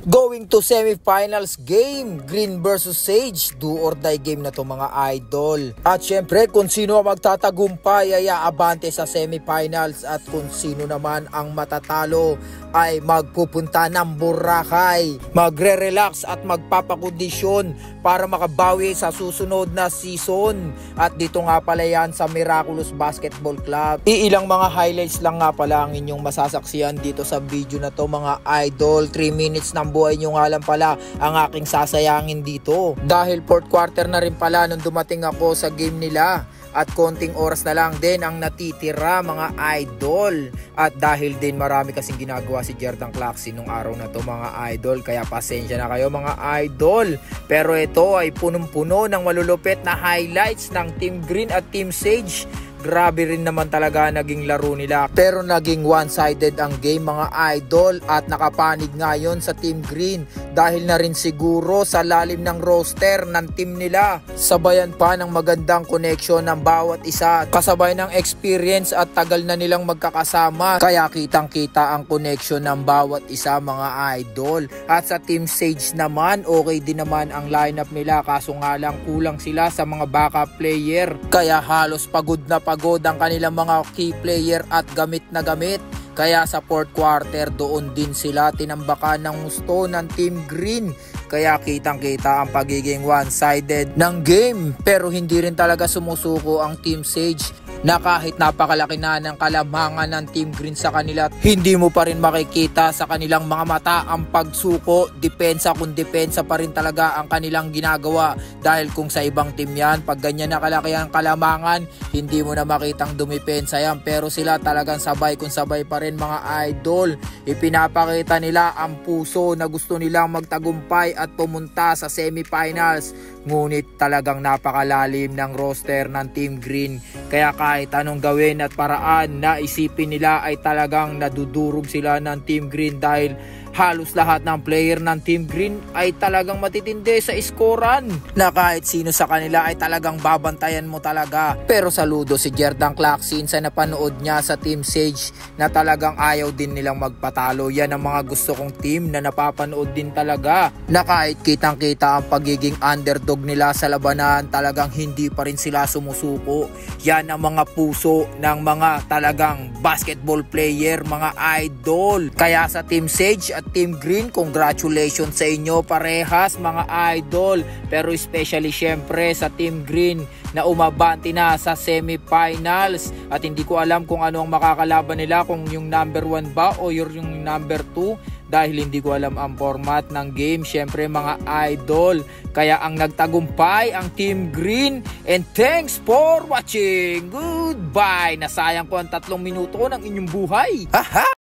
Going to semifinals game, Green versus Sage, do or die game na to mga idol. At syempre kung sino ang magtatagumpay ay aabante sa semifinals at kung sino naman ang matatalo ay magpupunta ng Boracay. Magre-relax at magpapakondisyon para makabawi sa susunod na season. At dito nga pala yan sa Miraculous Basketball Club. Iilang mga highlights lang nga pala ang inyong masasaksiyan dito sa video na to mga idol. 3 minutes ng buhay nyo nga lang pala ang aking sasayangin dito. Dahil fourth quarter na rin pala nung dumating ako sa game nila. At konting oras na lang din ang natitira mga idol. At dahil din marami kasing ginagawa si Jordan Clarkson nung araw na to mga idol. Kaya pasensya na kayo mga idol. Pero ito ay punong-puno ng malulupit na highlights ng Team Green at Team Sage. Grabe rin naman talaga naging laro nila. Pero naging one-sided ang game mga idol. At nakapanig ngayon sa Team Green. Dahil na rin siguro sa lalim ng roster ng team nila. Sabayan pa ng magandang connection ng bawat isa. Kasabay ng experience at tagal na nilang magkakasama. Kaya kitang kita ang connection ng bawat isa mga idol. At sa Team Sage naman, okay din naman ang lineup nila. Kaso nga lang kulang sila sa mga backup player. Kaya halos pagod na pagod ang kanilang mga key player at gamit na gamit. Kaya sa fourth quarter doon din sila tinambakan ng gusto ng Team Green. Kaya kitang kita ang pagiging one-sided ng game. Pero hindi rin talaga sumusuko ang Team Sage. Na kahit napakalaki na ng kalamangan ng Team Green sa kanila, hindi mo pa rin makikita sa kanilang mga mata ang pagsuko. Depensa kung depensa pa rin talaga ang kanilang ginagawa. Dahil kung sa ibang team yan, pag ganyan na kalaki ang kalamangan, hindi mo na makitang dumipensa yan. Pero sila talagang sabay kung sabay pa rin mga idol. Ipinapakita nila ang puso na gusto nilang magtagumpay at pumunta sa semifinals. Ngunit talagang napakalalim ng roster ng Team Green. Kaya kahit anong gawin at paraan na isipin nila ay talagang nadudurog sila ng Team Green. Dahil halos lahat ng player ng Team Green ay talagang matitindi sa iskoran. Na kahit sino sa kanila ay talagang babantayan mo talaga. Pero saludo si Jordan Clarkson sa napanood niya sa Team Sage na talagang ayaw din nilang magpatalo. Yan ang mga gusto kong team na napapanood din talaga. Na kahit kitang kita ang pagiging underdog nila sa labanan, talagang hindi pa rin sila sumusuko. Yan ang mga puso ng mga talagang basketball player mga idol. Kaya sa Team Sage at Team Green, congratulations sa inyo parehas mga idol. Pero especially syempre sa Team Green na umabante na sa semifinals. At hindi ko alam kung ano ang makakalaban nila, kung yung number 1 ba o yung number 2. Dahil hindi ko alam ang format ng game syempre mga idol. Kaya ang nagtagumpay ang Team Green. And thanks for watching. Goodbye. Nasayang ko ang 3 minuto ng inyong buhay. Aha!